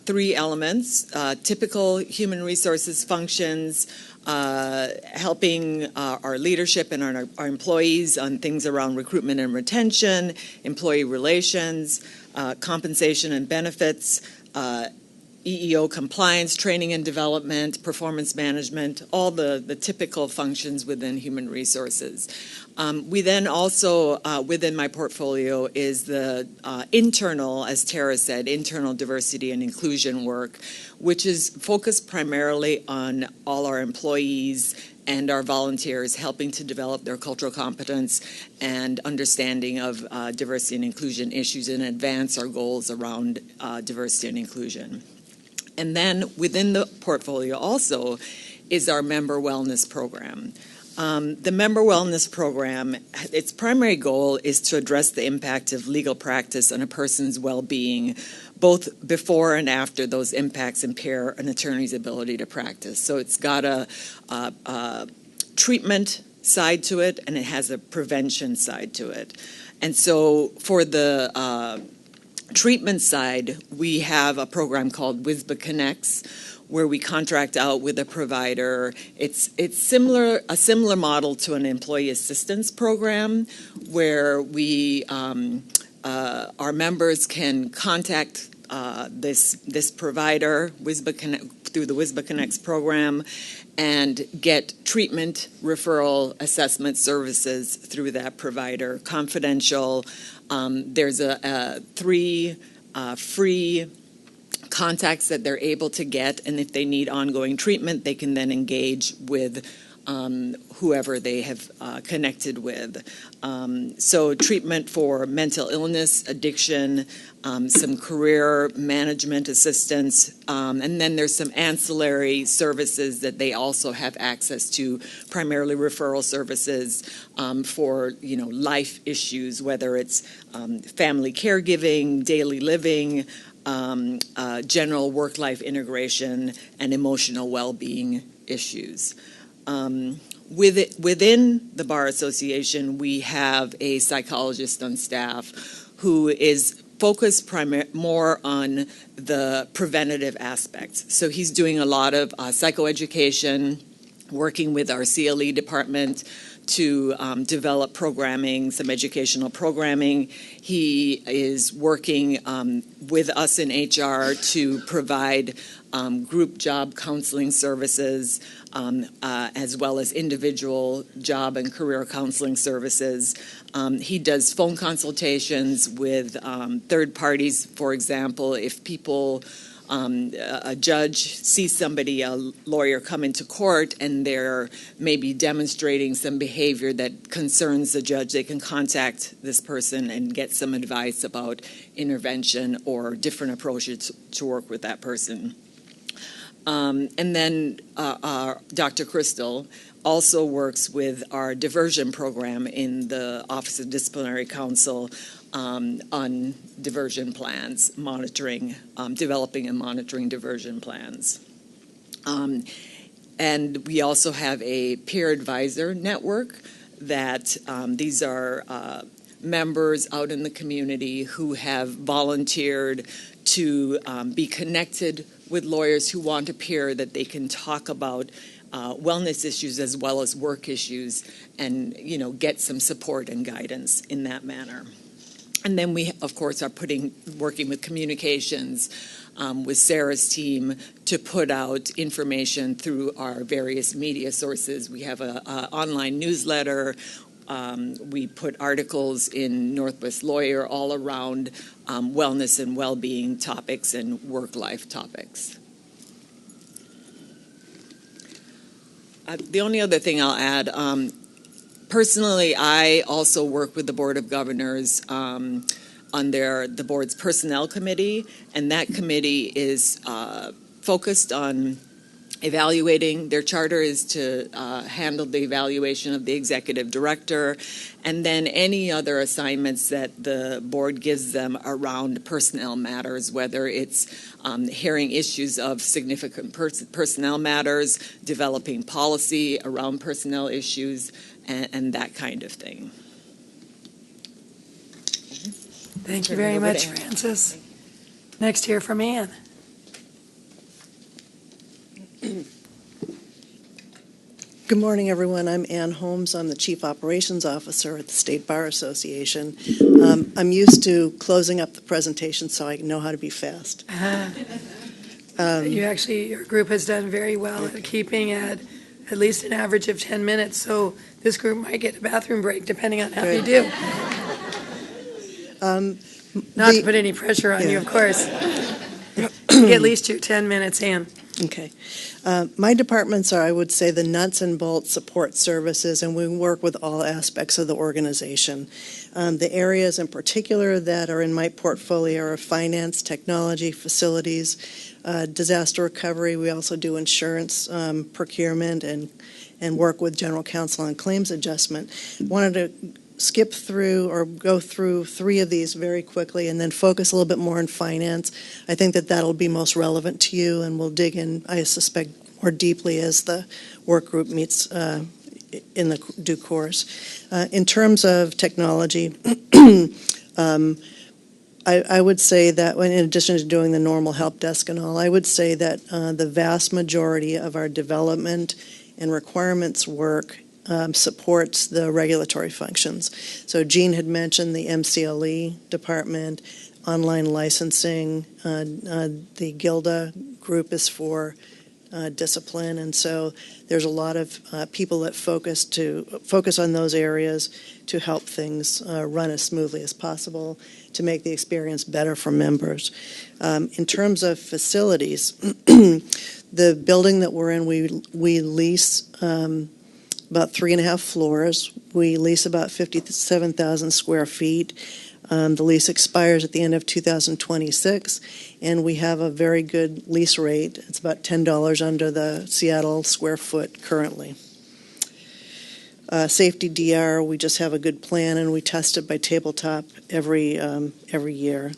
three elements: typical human resources functions, helping our leadership and our employees on things around recruitment and retention, employee relations, compensation and benefits, EEO compliance, training and development, performance management, all the typical functions within human resources. We then also, within my portfolio, is the internal, as Tara said, internal diversity and inclusion work, which is focused primarily on all our employees and our volunteers, helping to develop their cultural competence and understanding of diversity and inclusion issues and advance our goals around diversity and inclusion. And then within the portfolio also is our member wellness program. The member wellness program, its primary goal is to address the impact of legal practice on a person's well-being, both before and after those impacts impair an attorney's ability to practice. So it's got a treatment side to it, and it has a prevention side to it. And so for the treatment side, we have a program called WSBA Connects, where we contract out with a provider. It's a similar model to an employee assistance program, where we our members can contact this provider WSBA Connect, through the WSBA Connects program, and get treatment, referral, assessment services through that provider, confidential. There's three free contacts that they're able to get, and if they need ongoing treatment, they can then engage with whoever they have connected with. So treatment for mental illness, addiction, some career management assistance, and then there's some ancillary services that they also have access to, primarily referral services for life issues, whether it's family caregiving, daily living, general work-life integration, and emotional well-being issues. Within the Bar Association, we have a psychologist on staff who is focused more on the preventative aspects. So he's doing a lot of psychoeducation, working with our CLE department to develop programming, some educational programming. He is working with us in HR to provide group job counseling services, as well as individual job and career counseling services. He does phone consultations with third parties. For example, if people, a judge sees somebody, a lawyer, come into court and they're maybe demonstrating some behavior that concerns the judge, they can contact this person and get some advice about intervention or different approaches to work with that person. And then Dr. Crystal also works with our diversion program in the Office of Disciplinary Counsel on diversion plans, monitoring, developing and monitoring diversion plans. And we also have a peer advisor network that these are members out in the community who have volunteered to be connected with lawyers who want a peer that they can talk about wellness issues as well as work issues, and get some support and guidance in that manner. And then we, of course, are working with communications with Sarah's team to put out information through our various media sources. We have an online newsletter. We put articles in Northwest Lawyer all around wellness and well-being topics and work-life topics. The only other thing I'll add, personally, I also work with the Board of Governors on the board's personnel committee, and that committee is focused on evaluating. Their charter is to handle the evaluation of the executive director, and then any other assignments that the board gives them around personnel matters, whether it's hearing issues of significant personnel matters, developing policy around personnel issues, and that kind of thing. Thank you very much, Frances. Next, hear from Ann. Good morning, everyone. I'm Ann Holmes. I'm the Chief Operations Officer at the State Bar Association. I'm used to closing up the presentation, so I know how to be fast. Your group has done very well at keeping at least an average of 10 minutes, so this group might get a bathroom break depending on how you do. Not to put any pressure on you, of course. You get at least 10 minutes, Ann. Okay. My departments are, I would say, the nuts and bolts support services, and we work with all aspects of the organization. The areas in particular that are in my portfolio are finance, technology, facilities, disaster recovery. We also do insurance procurement and work with general counsel on claims adjustment. Wanted to skip through or go through three of these very quickly and then focus a little bit more on finance. I think that'll be most relevant to you, and we'll dig in, I suspect, more deeply as the work group meets in the due course. In terms of technology, I would say that in addition to doing the normal help desk and all, I would say that the vast majority of our development and requirements work supports the regulatory functions. So Jean had mentioned the MCLE department, online licensing. The GILDA group is for discipline, and so there's a lot of people that focus on those areas to help things run as smoothly as possible, to make the experience better for members. In terms of facilities, the building that we're in, we lease about 3.5 floors. We lease about 57,000 square feet. The lease expires at the end of 2026, and we have a very good lease rate. It's about $10 under the Seattle square foot currently. Safety DR, we just have a good plan, and we test it by tabletop every year.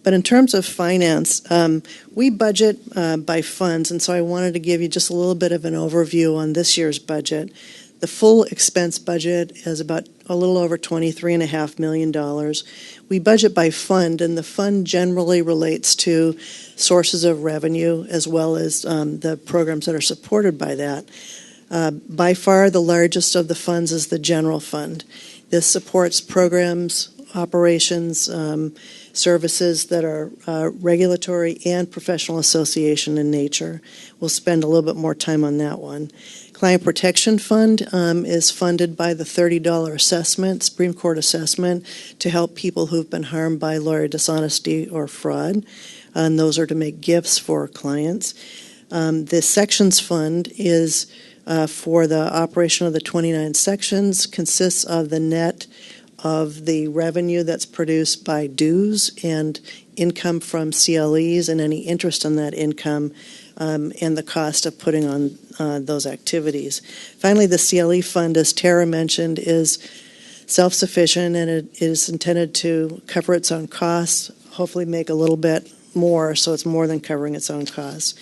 But in terms of finance, we budget by funds, and so I wanted to give you just a little bit of an overview on this year's budget. The full expense budget is about a little over $23.5 million. We budget by fund, and the fund generally relates to sources of revenue as well as the programs that are supported by that. By far, the largest of the funds is the general fund. This supports programs, operations, services that are regulatory and professional association in nature. We'll spend a little bit more time on that one. Client Protection Fund is funded by the $30 assessment, Supreme Court assessment, to help people who've been harmed by lawyer dishonesty or fraud. And those are to make gifts for clients. The Sections Fund is for the operation of the 29 sections, consists of the net of the revenue that's produced by dues and income from CLEs and any interest on that income, and the cost of putting on those activities. Finally, the CLE fund, as Tara mentioned, is self-sufficient, and it is intended to cover its own costs, hopefully make a little bit more, so it's more than covering its own costs.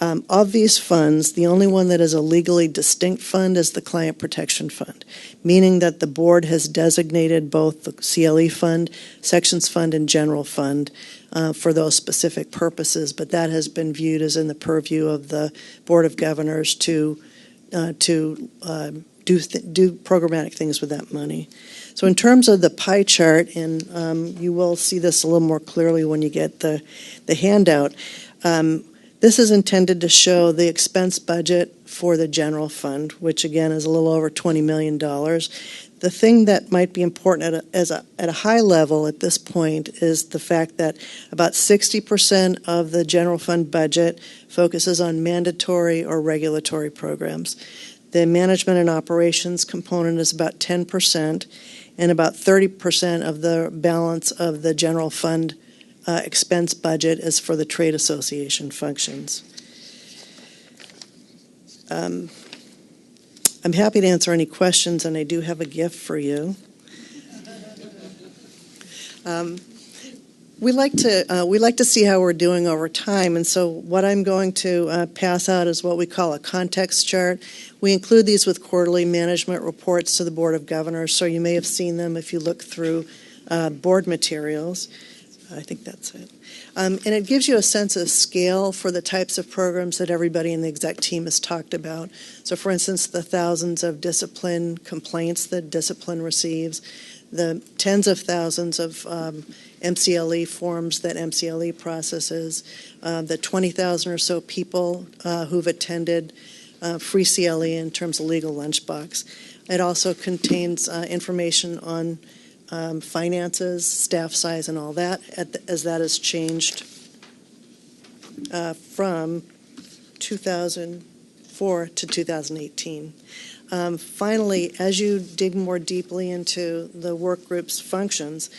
Of these funds, the only one that is a legally distinct fund is the Client Protection Fund, meaning that the board has designated both the CLE fund, Sections Fund, and General Fund for those specific purposes, but that has been viewed as in the purview of the Board of Governors to do programmatic things with that money. So in terms of the pie chart, and you will see this a little more clearly when you get the handout, this is intended to show the expense budget for the general fund, which again is a little over $20 million. The thing that might be important at a high level at this point is the fact that about 60% of the general fund budget focuses on mandatory or regulatory programs. The management and operations component is about 10%, and about 30% of the balance of the general fund expense budget is for the trade association functions. I'm happy to answer any questions, and I do have a gift for you. We like to see how we're doing over time, and so what I'm going to pass out is what we call a context chart. We include these with quarterly management reports to the Board of Governors, so you may have seen them if you look through board materials. I think that's it. And it gives you a sense of scale for the types of programs that everybody in the exec team has talked about. So, for instance, the thousands of discipline complaints that discipline receives, the tens of thousands of MCLE forms that MCLE processes, the 20,000 or so people who've attended free CLE in terms of legal lunchbox. It also contains information on finances, staff size, and all that, as that has changed from 2004 to 2018. Finally, as you dig more deeply into the work group's functions,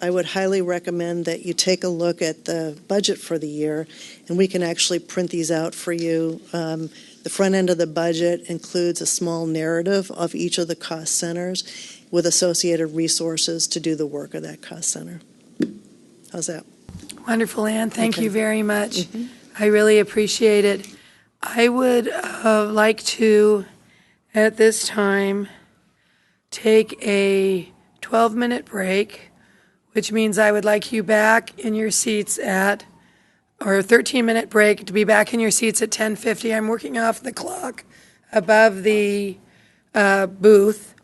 I would highly recommend that you take a look at the budget for the year, and we can actually print these out for you. The front end of the budget includes a small narrative of each of the cost centers with associated resources to do the work of that cost center. How's that? Wonderful, Ann. Thank Okay. you very much. I really appreciate it. I would like to, at this time, take a 12-minute break, which means I would like you back in your seats or a 13-minute break to be back in your seats at 10:50. I'm working off the clock above the booth.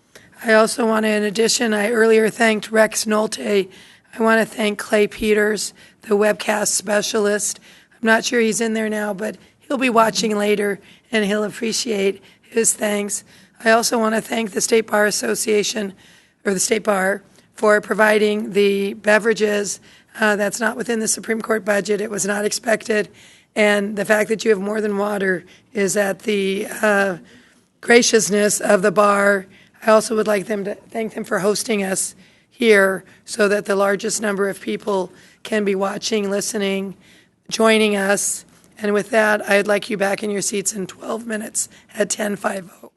I also want to, in addition, I earlier thanked Rex Nolte. I want to thank Clay Peters, the webcast specialist. I'm not sure he's in there now, but he'll be watching later, and he'll appreciate his thanks. I also want to thank the State Bar Association, or the State Bar, for providing the beverages. That's not within the Supreme Court budget. It was not expected. And the fact that you have more than water is at the graciousness of the bar. I also would like them to thank them for hosting us here so that the largest number of people can be watching, listening, joining us. And with that, I'd like you back in your seats in 12 minutes at 10:50.